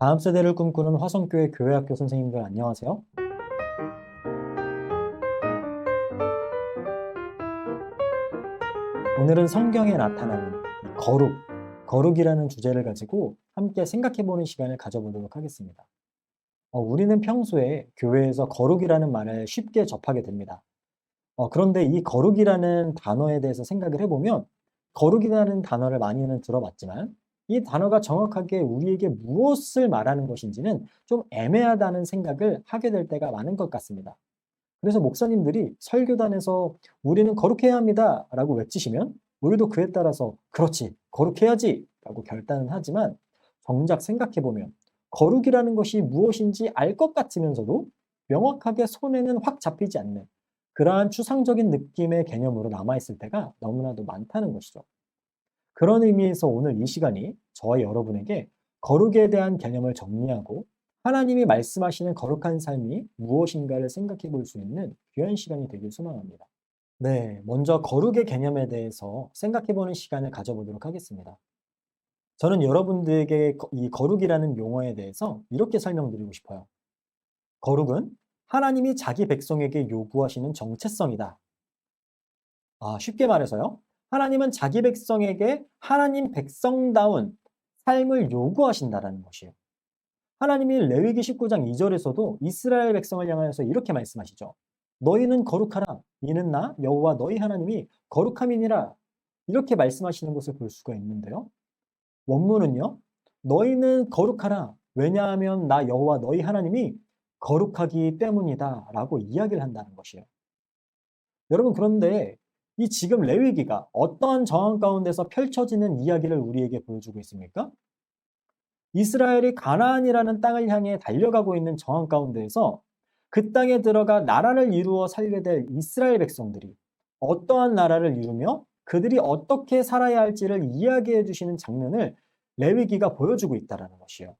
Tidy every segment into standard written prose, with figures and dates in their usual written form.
다음 세대를 꿈꾸는 화성교회 교회학교 선생님들 안녕하세요. 오늘은 성경에 나타나는 이 거룩이라는 주제를 가지고 함께 생각해보는 시간을 가져보도록 하겠습니다. 우리는 평소에 교회에서 거룩이라는 말을 쉽게 접하게 됩니다. 그런데 이 거룩이라는 단어에 대해서 생각을 해보면 거룩이라는 단어를 많이는 들어봤지만 이 단어가 정확하게 우리에게 무엇을 말하는 것인지는 좀 애매하다는 생각을 하게 될 때가 많은 것 같습니다. 그래서 목사님들이 설교단에서 우리는 거룩해야 합니다 라고 외치시면 우리도 그에 따라서 그렇지, 거룩해야지 라고 결단은 하지만 정작 생각해보면 거룩이라는 것이 무엇인지 알 것 같으면서도 명확하게 손에는 확 잡히지 않는 그러한 추상적인 느낌의 개념으로 남아있을 때가 너무나도 많다는 것이죠. 그런 의미에서 오늘 이 시간이 저와 여러분에게 거룩에 대한 개념을 정리하고 하나님이 말씀하시는 거룩한 삶이 무엇인가를 생각해 볼 수 있는 귀한 시간이 되길 소망합니다. 네, 먼저 거룩의 개념에 대해서 생각해 보는 시간을 가져보도록 하겠습니다. 저는 여러분들에게 이 거룩이라는 용어에 대해서 이렇게 설명드리고 싶어요. 거룩은 하나님이 자기 백성에게 요구하시는 정체성이다. 쉽게 말해서요. 하나님은 자기 백성에게 하나님 백성다운 삶을 요구하신다라는 것이에요. 하나님이 레위기 19장 2절에서도 이스라엘 백성을 향하여서 이렇게 말씀하시죠. 너희는 거룩하라. 이는 나 여호와 너희 하나님이 거룩함이니라. 이렇게 말씀하시는 것을 볼 수가 있는데요. 원문은요. 너희는 거룩하라. 왜냐하면 나 여호와 너희 하나님이 거룩하기 때문이다 라고 이야기를 한다는 것이에요. 여러분 그런데 이 지금 레위기가 어떠한 정황 가운데서 펼쳐지는 이야기를 우리에게 보여주고 있습니까? 이스라엘이 가나안이라는 땅을 향해 달려가고 있는 정황 가운데에서 그 땅에 들어가 나라를 이루어 살게 될 이스라엘 백성들이 어떠한 나라를 이루며 그들이 어떻게 살아야 할지를 이야기해 주시는 장면을 레위기가 보여주고 있다는 것이에요.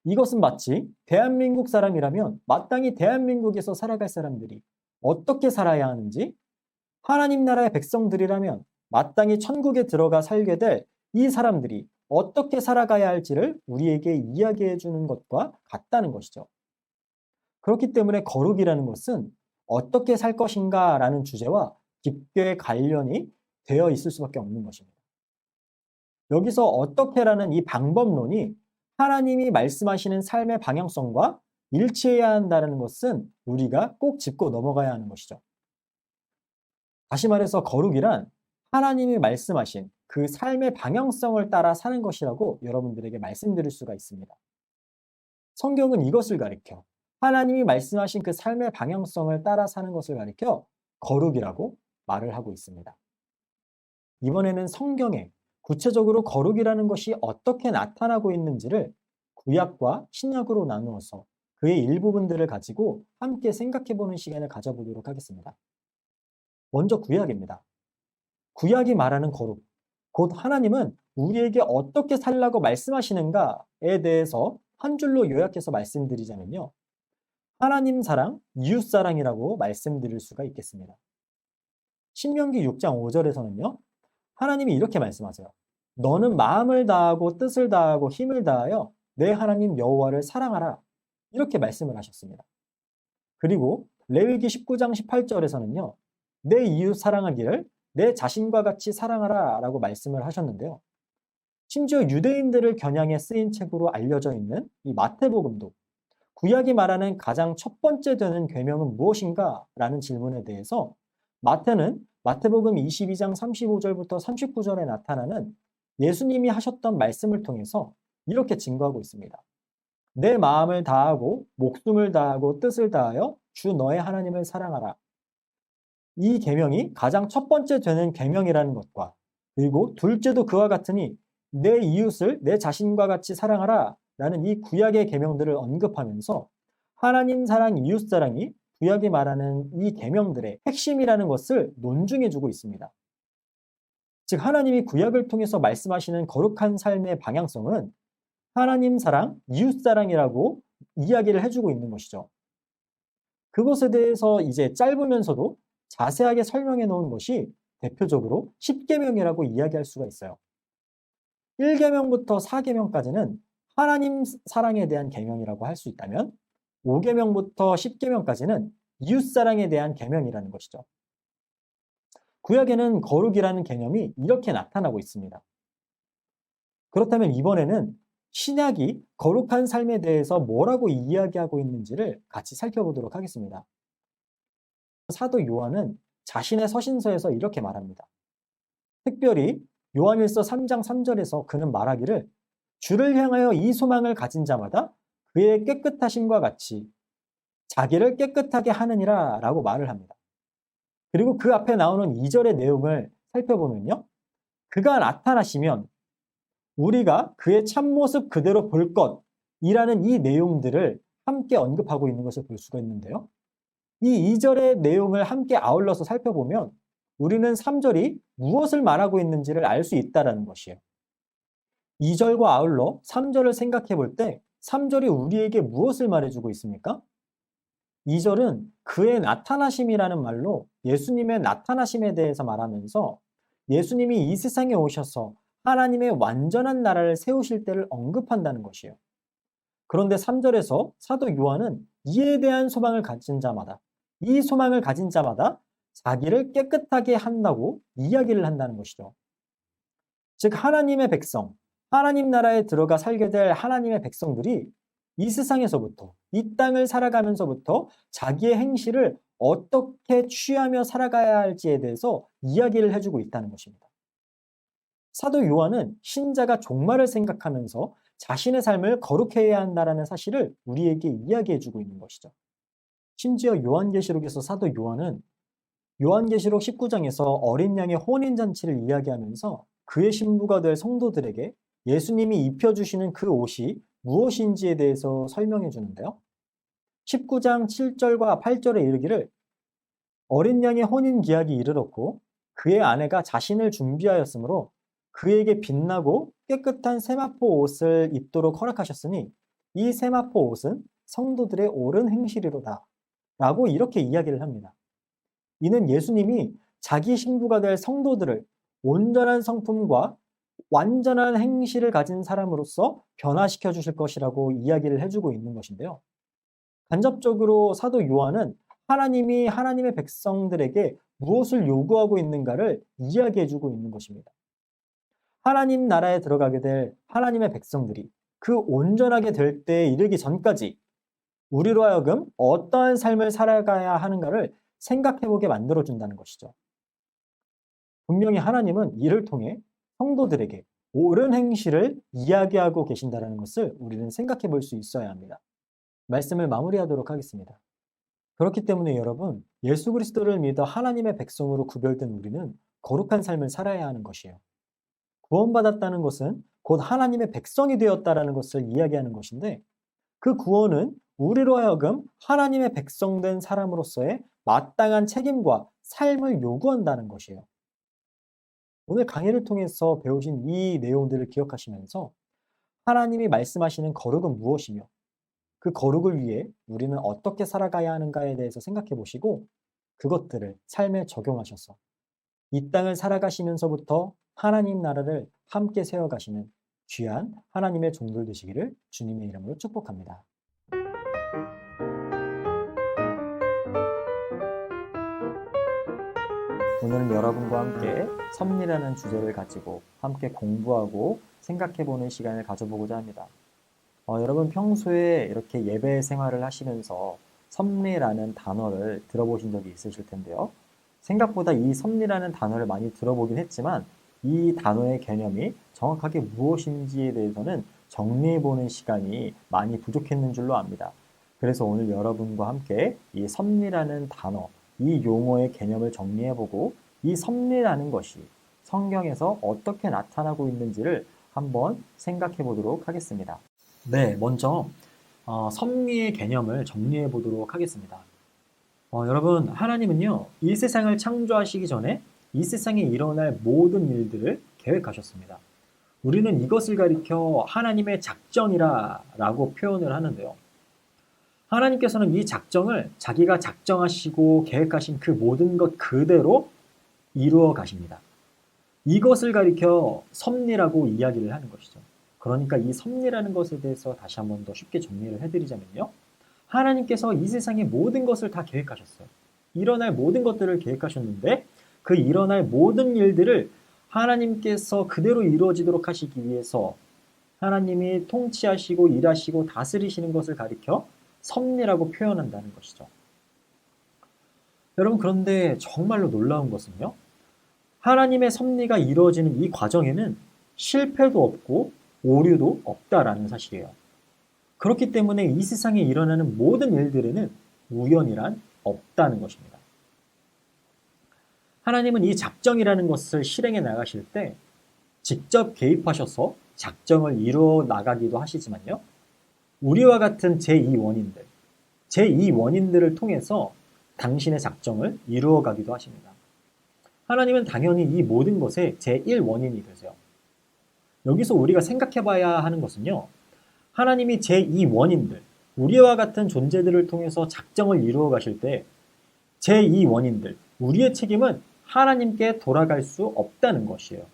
이것은 마치 대한민국 사람이라면 마땅히 대한민국에서 살아갈 사람들이 어떻게 살아야 하는지 하나님 나라의 백성들이라면 마땅히 천국에 들어가 살게 될 이 사람들이 어떻게 살아가야 할지를 우리에게 이야기해 주는 것과 같다는 것이죠. 그렇기 때문에 거룩이라는 것은 어떻게 살 것인가 라는 주제와 깊게 관련이 되어 있을 수밖에 없는 것입니다. 여기서 어떻게라는 이 방법론이 하나님이 말씀하시는 삶의 방향성과 일치해야 한다는 것은 우리가 꼭 짚고 넘어가야 하는 것이죠. 다시 말해서 거룩이란 하나님이 말씀하신 그 삶의 방향성을 따라 사는 것이라고 여러분들에게 말씀드릴 수가 있습니다. 성경은 이것을 가리켜 하나님이 말씀하신 그 삶의 방향성을 따라 사는 것을 가리켜 거룩이라고 말을 하고 있습니다. 이번에는 성경에 구체적으로 거룩이라는 것이 어떻게 나타나고 있는지를 구약과 신약으로 나누어서 그의 일부분들을 가지고 함께 생각해보는 시간을 가져보도록 하겠습니다. 먼저 구약입니다. 구약이 말하는 거룩, 곧 하나님은 우리에게 어떻게 살라고 말씀하시는가에 대해서 한 줄로 요약해서 말씀드리자면요. 하나님 사랑, 이웃 사랑이라고 말씀드릴 수가 있겠습니다. 신명기 6장 5절에서는요. 하나님이 이렇게 말씀하세요. 너는 마음을 다하고 뜻을 다하고 힘을 다하여 내 하나님 여호와를 사랑하라. 이렇게 말씀을 하셨습니다. 그리고 레위기 19장 18절에서는요. 내 이웃 사랑하기를 내 자신과 같이 사랑하라 라고 말씀을 하셨는데요. 심지어 유대인들을 겨냥해 쓰인 책으로 알려져 있는 이 마태복음도 구약이 말하는 가장 첫 번째 되는 계명은 무엇인가? 라는 질문에 대해서 마태는 마태복음 22장 35절부터 39절에 나타나는 예수님이 하셨던 말씀을 통해서 이렇게 증거하고 있습니다. 내 마음을 다하고 목숨을 다하고 뜻을 다하여 주 너의 하나님을 사랑하라. 이 계명이 가장 첫 번째 되는 계명이라는 것과 그리고 둘째도 그와 같으니 내 이웃을 내 자신과 같이 사랑하라 라는 이 구약의 계명들을 언급하면서 하나님 사랑, 이웃 사랑이 구약이 말하는 이 계명들의 핵심이라는 것을 논증해 주고 있습니다. 즉 하나님이 구약을 통해서 말씀하시는 거룩한 삶의 방향성은 하나님 사랑, 이웃 사랑이라고 이야기를 해주고 있는 것이죠. 그것에 대해서 이제 짧으면서도 자세하게 설명해 놓은 것이 대표적으로 10계명이라고 이야기할 수가 있어요. 1계명부터 4계명까지는 하나님 사랑에 대한 계명이라고 할 수 있다면 5계명부터 10계명까지는 이웃사랑에 대한 계명이라는 것이죠. 구약에는 거룩이라는 개념이 이렇게 나타나고 있습니다. 그렇다면 이번에는 신약이 거룩한 삶에 대해서 뭐라고 이야기하고 있는지를 같이 살펴보도록 하겠습니다. 사도 요한은 자신의 서신서에서 이렇게 말합니다. 특별히 요한일서 3장 3절에서 그는 말하기를 주를 향하여 이 소망을 가진 자마다 그의 깨끗하심과 같이 자기를 깨끗하게 하느니라 라고 말을 합니다. 그리고 그 앞에 나오는 2절의 내용을 살펴보면요. 그가 나타나시면 우리가 그의 참모습 그대로 볼 것이라는 이 내용들을 함께 언급하고 있는 것을 볼 수가 있는데요. 이 2절의 내용을 함께 아울러서 살펴보면 우리는 3절이 무엇을 말하고 있는지를 알 수 있다는 것이에요. 2절과 아울러 3절을 생각해 볼 때 3절이 우리에게 무엇을 말해주고 있습니까? 2절은 그의 나타나심이라는 말로 예수님의 나타나심에 대해서 말하면서 예수님이 이 세상에 오셔서 하나님의 완전한 나라를 세우실 때를 언급한다는 것이에요. 그런데 3절에서 사도 요한은 이에 대한 소망을 가진 자마다, 이 소망을 가진 자마다 자기를 깨끗하게 한다고 이야기를 한다는 것이죠. 즉 하나님의 백성, 하나님 나라에 들어가 살게 될 하나님의 백성들이 이 세상에서부터, 이 땅을 살아가면서부터 자기의 행실을 어떻게 취하며 살아가야 할지에 대해서 이야기를 해주고 있다는 것입니다. 사도 요한은 신자가 종말을 생각하면서 자신의 삶을 거룩해야 한다는 사실을 우리에게 이야기해주고 있는 것이죠. 심지어 요한계시록에서 사도 요한은 요한계시록 19장에서 어린 양의 혼인잔치를 이야기하면서 그의 신부가 될 성도들에게 예수님이 입혀주시는 그 옷이 무엇인지에 대해서 설명해 주는데요. 19장 7절과 8절에 이르기를 어린 양의 혼인 기약이 이르렀고 그의 아내가 자신을 준비하였으므로 그에게 빛나고 깨끗한 세마포 옷을 입도록 허락하셨으니 이 세마포 옷은 성도들의 옳은 행실이로다 라고 이렇게 이야기를 합니다. 이는 예수님이 자기 신부가 될 성도들을 온전한 성품과 완전한 행실을 가진 사람으로서 변화시켜 주실 것이라고 이야기를 해주고 있는 것인데요. 간접적으로 사도 요한은 하나님이 하나님의 백성들에게 무엇을 요구하고 있는가를 이야기해주고 있는 것입니다. 하나님 나라에 들어가게 될 하나님의 백성들이 그 온전하게 될 때에 이르기 전까지 우리로 하여금 어떠한 삶을 살아가야 하는가를 생각해보게 만들어준다는 것이죠. 분명히 하나님은 이를 통해 성도들에게 옳은 행실을 이야기하고 계신다는 것을 우리는 생각해 볼 수 있어야 합니다. 말씀을 마무리하도록 하겠습니다. 그렇기 때문에 여러분, 예수 그리스도를 믿어 하나님의 백성으로 구별된 우리는 거룩한 삶을 살아야 하는 것이에요. 구원받았다는 것은 곧 하나님의 백성이 되었다라는 것을 이야기하는 것인데 그 구원은 우리로 하여금 하나님의 백성된 사람으로서의 마땅한 책임과 삶을 요구한다는 것이에요. 오늘 강의를 통해서 배우신 이 내용들을 기억하시면서 하나님이 말씀하시는 거룩은 무엇이며 그 거룩을 위해 우리는 어떻게 살아가야 하는가에 대해서 생각해 보시고 그것들을 삶에 적용하셔서 이 땅을 살아가시면서부터 하나님 나라를 함께 세워가시는 귀한 하나님의 종들 되시기를 주님의 이름으로 축복합니다. 오늘은 여러분과 함께 섭리라는 주제를 가지고 함께 공부하고 생각해보는 시간을 가져보고자 합니다. 여러분 평소에 이렇게 예배 생활을 하시면서 섭리라는 단어를 들어보신 적이 있으실 텐데요. 생각보다 이 섭리라는 단어를 많이 들어보긴 했지만 이 단어의 개념이 정확하게 무엇인지에 대해서는 정리해보는 시간이 많이 부족했는 줄로 압니다. 그래서 오늘 여러분과 함께 이 섭리라는 단어, 이 용어의 개념을 정리해보고 이 섭리라는 것이 성경에서 어떻게 나타나고 있는지를 한번 생각해 보도록 하겠습니다. 네, 먼저 섭리의 개념을 정리해 보도록 하겠습니다. 여러분, 하나님은요, 이 세상을 창조하시기 전에 이 세상에 일어날 모든 일들을 계획하셨습니다. 우리는 이것을 가리켜 하나님의 작정이라고 표현을 하는데요. 하나님께서는 이 작정을 자기가 작정하시고 계획하신 그 모든 것 그대로 이루어 가십니다. 이것을 가리켜 섭리라고 이야기를 하는 것이죠. 그러니까 이 섭리라는 것에 대해서 다시 한번 더 쉽게 정리를 해드리자면요. 하나님께서 이 세상의 모든 것을 다 계획하셨어요. 일어날 모든 것들을 계획하셨는데 그 일어날 모든 일들을 하나님께서 그대로 이루어지도록 하시기 위해서 하나님이 통치하시고 일하시고 다스리시는 것을 가리켜 섭리라고 표현한다는 것이죠. 여러분, 그런데 정말로 놀라운 것은요. 하나님의 섭리가 이루어지는 이 과정에는 실패도 없고 오류도 없다라는 사실이에요. 그렇기 때문에 이 세상에 일어나는 모든 일들에는 우연이란 없다는 것입니다. 하나님은 이 작정이라는 것을 실행해 나가실 때 직접 개입하셔서 작정을 이루어 나가기도 하시지만요. 우리와 같은 제2원인들을 통해서 당신의 작정을 이루어 가기도 하십니다. 하나님은 당연히 이 모든 것의 제1원인이 되세요. 여기서 우리가 생각해 봐야 하는 것은요. 하나님이 제2원인들, 우리와 같은 존재들을 통해서 작정을 이루어 가실 때 제2원인들, 우리의 책임은 하나님께 돌아갈 수 없다는 것이에요.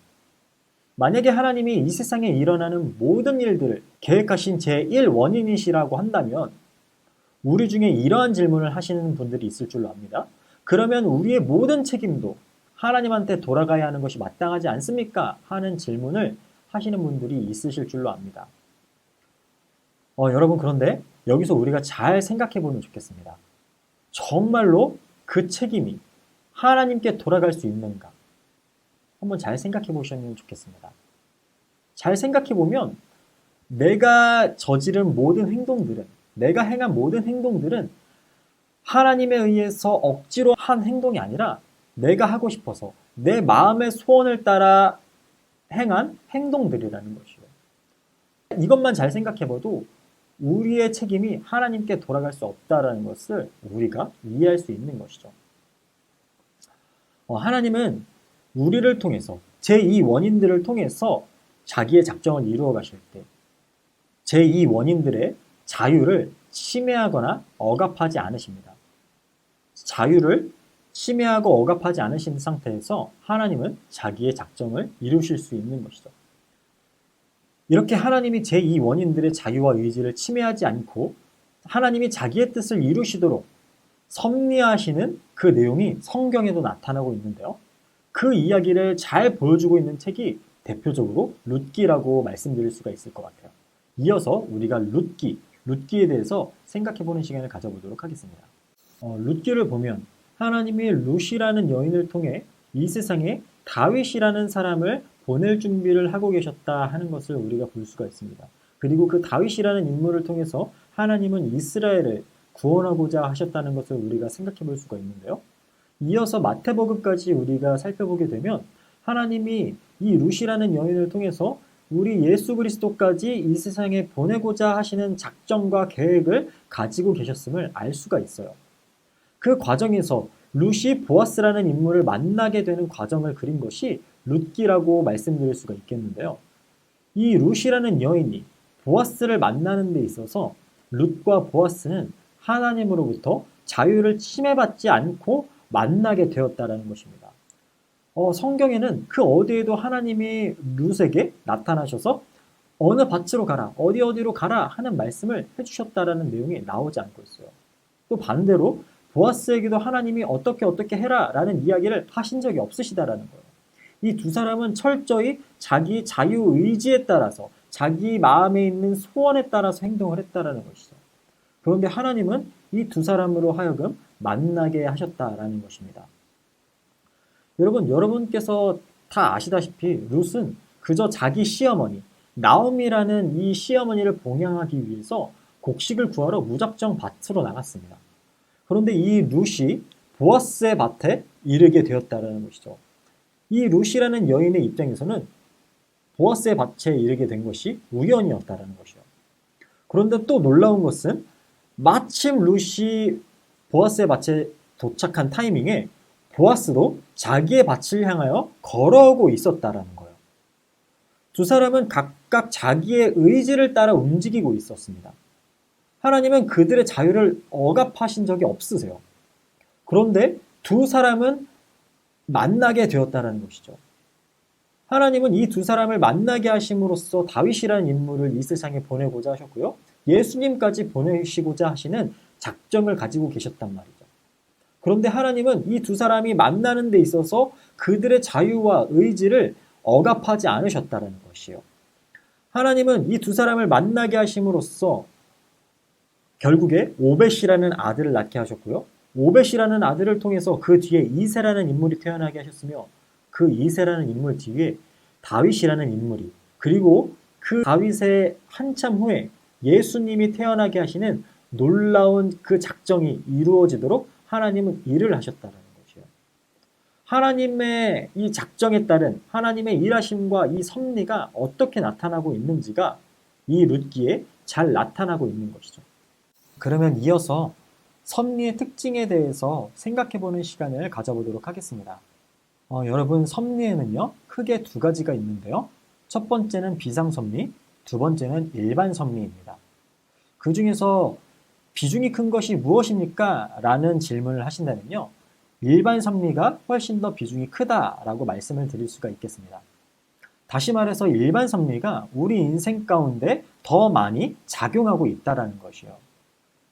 만약에 하나님이 이 세상에 일어나는 모든 일들을 계획하신 제1원인이시라고 한다면 우리 중에 이러한 질문을 하시는 분들이 있을 줄로 압니다. 그러면 우리의 모든 책임도 하나님한테 돌아가야 하는 것이 마땅하지 않습니까? 하는 질문을 하시는 분들이 있으실 줄로 압니다. 여러분, 그런데 여기서 우리가 잘 생각해 보면 좋겠습니다. 정말로 그 책임이 하나님께 돌아갈 수 있는가? 한번 잘 생각해 보시면 좋겠습니다. 잘 생각해 보면 내가 저지른 모든 행동들은, 내가 행한 모든 행동들은 하나님에 의해서 억지로 한 행동이 아니라 내가 하고 싶어서 내 마음의 소원을 따라 행한 행동들이라는 것이에요. 이것만 잘 생각해봐도 우리의 책임이 하나님께 돌아갈 수 없다는 것을 우리가 이해할 수 있는 것이죠. 하나님은 우리를 통해서 제2원인들을 통해서 자기의 작정을 이루어 가실 때 제2원인들의 자유를 침해하거나 억압하지 않으십니다. 자유를 침해하고 억압하지 않으신 상태에서 하나님은 자기의 작정을 이루실 수 있는 것이죠. 이렇게 하나님이 제2원인들의 자유와 의지를 침해하지 않고 하나님이 자기의 뜻을 이루시도록 섭리하시는 그 내용이 성경에도 나타나고 있는데요. 그 이야기를 잘 보여주고 있는 책이 대표적으로 룻기라고 말씀드릴 수가 있을 것 같아요. 이어서 우리가 룻기에 대해서 생각해보는 시간을 가져보도록 하겠습니다. 룻기를 보면 하나님이 룻이라는 여인을 통해 이 세상에 다윗이라는 사람을 보낼 준비를 하고 계셨다 하는 것을 우리가 볼 수가 있습니다. 그리고 그 다윗이라는 인물을 통해서 하나님은 이스라엘을 구원하고자 하셨다는 것을 우리가 생각해 볼 수가 있는데요. 이어서 마태복음까지 우리가 살펴보게 되면 하나님이 이 룻이라는 여인을 통해서 우리 예수 그리스도까지 이 세상에 보내고자 하시는 작정과 계획을 가지고 계셨음을 알 수가 있어요. 그 과정에서 룻이 보아스라는 인물을 만나게 되는 과정을 그린 것이 룻기라고 말씀드릴 수가 있겠는데요. 이 룻이라는 여인이 보아스를 만나는 데 있어서 룻과 보아스는 하나님으로부터 자유를 침해받지 않고 만나게 되었다는 것입니다. 성경에는 그 어디에도 하나님이 룻에게 나타나셔서 어느 밭으로 가라, 어디로 가라 하는 말씀을 해주셨다라는 내용이 나오지 않고 있어요. 또 반대로 보아스에게도 하나님이 어떻게 해라 라는 이야기를 하신 적이 없으시다라는 거예요. 이 두 사람은 철저히 자기 자유의지에 따라서 자기 마음에 있는 소원에 따라서 행동을 했다라는 것이죠. 그런데 하나님은 이 두 사람으로 하여금 만나게 하셨다라는 것입니다. 여러분께서 다 아시다시피 룻은 그저 자기 시어머니 나오미라는 이 시어머니를 봉양하기 위해서 곡식을 구하러 무작정 밭으로 나갔습니다. 그런데 이 룻이 보아스의 밭에 이르게 되었다는 것이죠. 이 룻이라는 여인의 입장에서는 보아스의 밭에 이르게 된 것이 우연이었다는 것이요. 그런데 또 놀라운 것은 마침 룻이 보아스의 밭에 도착한 타이밍에 보아스도 자기의 밭을 향하여 걸어오고 있었다라는 거예요. 두 사람은 각각 자기의 의지를 따라 움직이고 있었습니다. 하나님은 그들의 자유를 억압하신 적이 없으세요. 그런데 두 사람은 만나게 되었다는 것이죠. 하나님은 이 두 사람을 만나게 하심으로써 다윗이라는 인물을 이 세상에 보내고자 하셨고요. 예수님까지 보내시고자 하시는 작정을 가지고 계셨단 말이죠. 그런데 하나님은 이 두 사람이 만나는 데 있어서 그들의 자유와 의지를 억압하지 않으셨다는 것이에요. 하나님은 이 두 사람을 만나게 하심으로써 결국에 오벳이라는 아들을 낳게 하셨고요. 오벳이라는 아들을 통해서 그 뒤에 이새라는 인물이 태어나게 하셨으며 그 이새라는 인물 뒤에 다윗이라는 인물이 그리고 그 다윗의 한참 후에 예수님이 태어나게 하시는 놀라운 그 작정이 이루어지도록 하나님은 일을 하셨다는 것이에요. 하나님의 이 작정에 따른 하나님의 일하심과 이 섭리가 어떻게 나타나고 있는지가 이 룻기에 잘 나타나고 있는 것이죠. 그러면 이어서 섭리의 특징에 대해서 생각해보는 시간을 가져보도록 하겠습니다. 여러분, 섭리에는요 크게 두 가지가 있는데요. 첫 번째는 비상섭리, 두 번째는 일반 섭리입니다. 그 중에서 비중이 큰 것이 무엇입니까? 라는 질문을 하신다면요. 일반 섭리가 훨씬 더 비중이 크다라고 말씀을 드릴 수가 있겠습니다. 다시 말해서 일반 섭리가 우리 인생 가운데 더 많이 작용하고 있다는 것이요.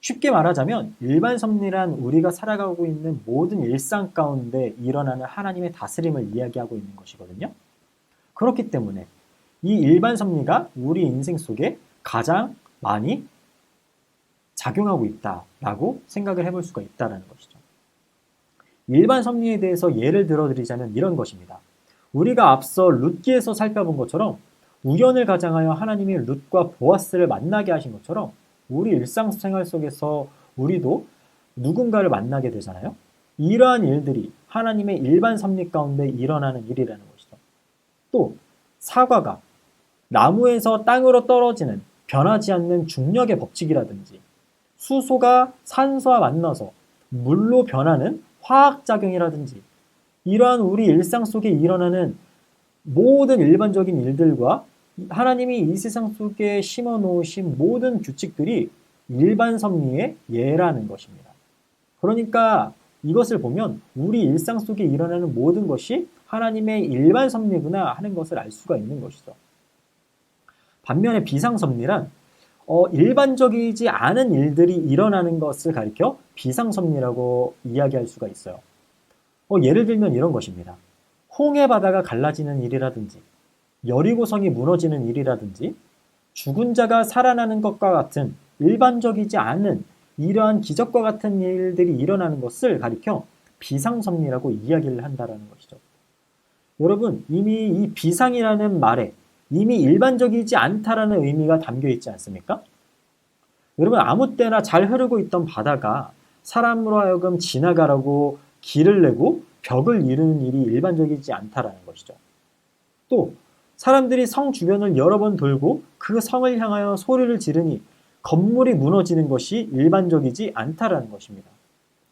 쉽게 말하자면 일반 섭리란 우리가 살아가고 있는 모든 일상 가운데 일어나는 하나님의 다스림을 이야기하고 있는 것이거든요. 그렇기 때문에 이 일반 섭리가 우리 인생 속에 가장 많이 작용하고 있다라고 생각을 해볼 수가 있다는 것이죠. 일반 섭리에 대해서 예를 들어드리자면 이런 것입니다. 우리가 앞서 룻기에서 살펴본 것처럼 우연을 가장하여 하나님이 룻과 보아스를 만나게 하신 것처럼 우리 일상생활 속에서 우리도 누군가를 만나게 되잖아요. 이러한 일들이 하나님의 일반 섭리 가운데 일어나는 일이라는 것이죠. 또 사과가 나무에서 땅으로 떨어지는 변하지 않는 중력의 법칙이라든지 수소가 산소와 만나서 물로 변하는 화학작용이라든지 이러한 우리 일상 속에 일어나는 모든 일반적인 일들과 하나님이 이 세상 속에 심어 놓으신 모든 규칙들이 일반 섭리의 예라는 것입니다. 그러니까 이것을 보면 우리 일상 속에 일어나는 모든 것이 하나님의 일반 섭리구나 하는 것을 알 수가 있는 것이죠. 반면에 비상 섭리란 일반적이지 않은 일들이 일어나는 것을 가리켜 비상 섭리라고 이야기할 수가 있어요. 예를 들면 이런 것입니다. 홍해 바다가 갈라지는 일이라든지 여리고성이 무너지는 일이라든지 죽은 자가 살아나는 것과 같은 일반적이지 않은 이러한 기적과 같은 일들이 일어나는 것을 가리켜 비상섭리라고 이야기를 한다는 것이죠. 여러분, 이미 이 비상이라는 말에 이미 일반적이지 않다라는 의미가 담겨 있지 않습니까? 여러분, 아무 때나 잘 흐르고 있던 바다가 사람으로 하여금 지나가라고 길을 내고 벽을 이루는 일이 일반적이지 않다라는 것이죠. 또 사람들이 성 주변을 여러 번 돌고 그 성을 향하여 소리를 지르니 건물이 무너지는 것이 일반적이지 않다라는 것입니다.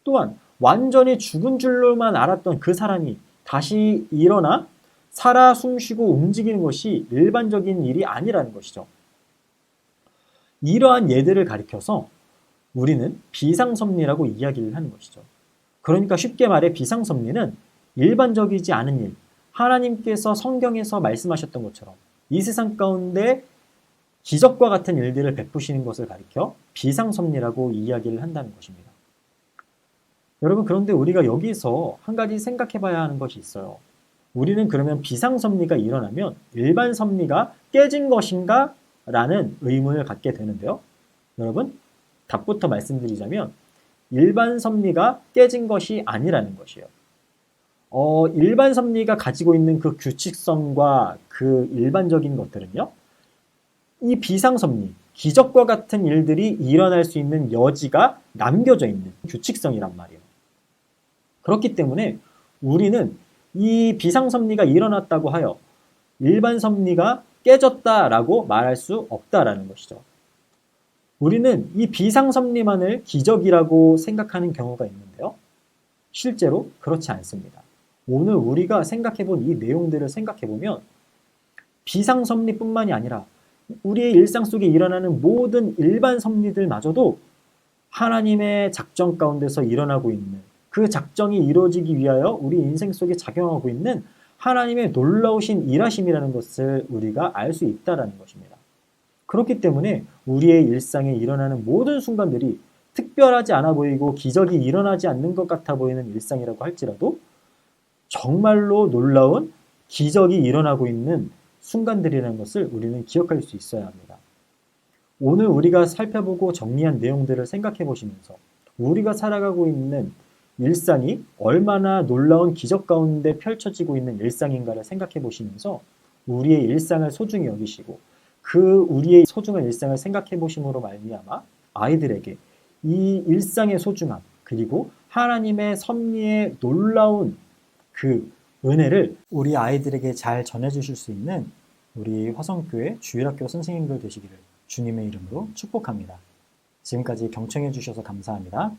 또한 완전히 죽은 줄로만 알았던 그 사람이 다시 일어나 살아 숨쉬고 움직이는 것이 일반적인 일이 아니라는 것이죠. 이러한 예들을 가리켜서 우리는 비상섭리라고 이야기를 하는 것이죠. 그러니까 쉽게 말해 비상섭리는 일반적이지 않은 일, 하나님께서 성경에서 말씀하셨던 것처럼 이 세상 가운데 기적과 같은 일들을 베푸시는 것을 가리켜 비상섭리라고 이야기를 한다는 것입니다. 여러분, 그런데 우리가 여기서 한 가지 생각해 봐야 하는 것이 있어요. 우리는 그러면 비상섭리가 일어나면 일반 섭리가 깨진 것인가? 라는 의문을 갖게 되는데요. 여러분, 답부터 말씀드리자면 일반 섭리가 깨진 것이 아니라는 것이에요. 일반 섭리가 가지고 있는 그 규칙성과 그 일반적인 것들은요, 이 비상섭리, 기적과 같은 일들이 일어날 수 있는 여지가 남겨져 있는 규칙성이란 말이에요. 그렇기 때문에 우리는 이 비상섭리가 일어났다고 하여 일반 섭리가 깨졌다라고 말할 수 없다라는 것이죠. 우리는 이 비상섭리만을 기적이라고 생각하는 경우가 있는데요. 실제로 그렇지 않습니다. 오늘 우리가 생각해본 이 내용들을 생각해보면 비상섭리뿐만이 아니라 우리의 일상 속에 일어나는 모든 일반 섭리들마저도 하나님의 작정 가운데서 일어나고 있는 그 작정이 이루어지기 위하여 우리 인생 속에 작용하고 있는 하나님의 놀라우신 일하심이라는 것을 우리가 알 수 있다라는 것입니다. 그렇기 때문에 우리의 일상에 일어나는 모든 순간들이 특별하지 않아 보이고 기적이 일어나지 않는 것 같아 보이는 일상이라고 할지라도 정말로 놀라운 기적이 일어나고 있는 순간들이라는 것을 우리는 기억할 수 있어야 합니다. 오늘 우리가 살펴보고 정리한 내용들을 생각해 보시면서 우리가 살아가고 있는 일상이 얼마나 놀라운 기적 가운데 펼쳐지고 있는 일상인가를 생각해 보시면서 우리의 일상을 소중히 여기시고 그 우리의 소중한 일상을 생각해 보심으로 말미암아 아이들에게 이 일상의 소중함 그리고 하나님의 섭리의 놀라운 그 은혜를 우리 아이들에게 잘 전해주실 수 있는 우리 화성교회 주일학교 선생님들 되시기를 주님의 이름으로 축복합니다. 지금까지 경청해 주셔서 감사합니다.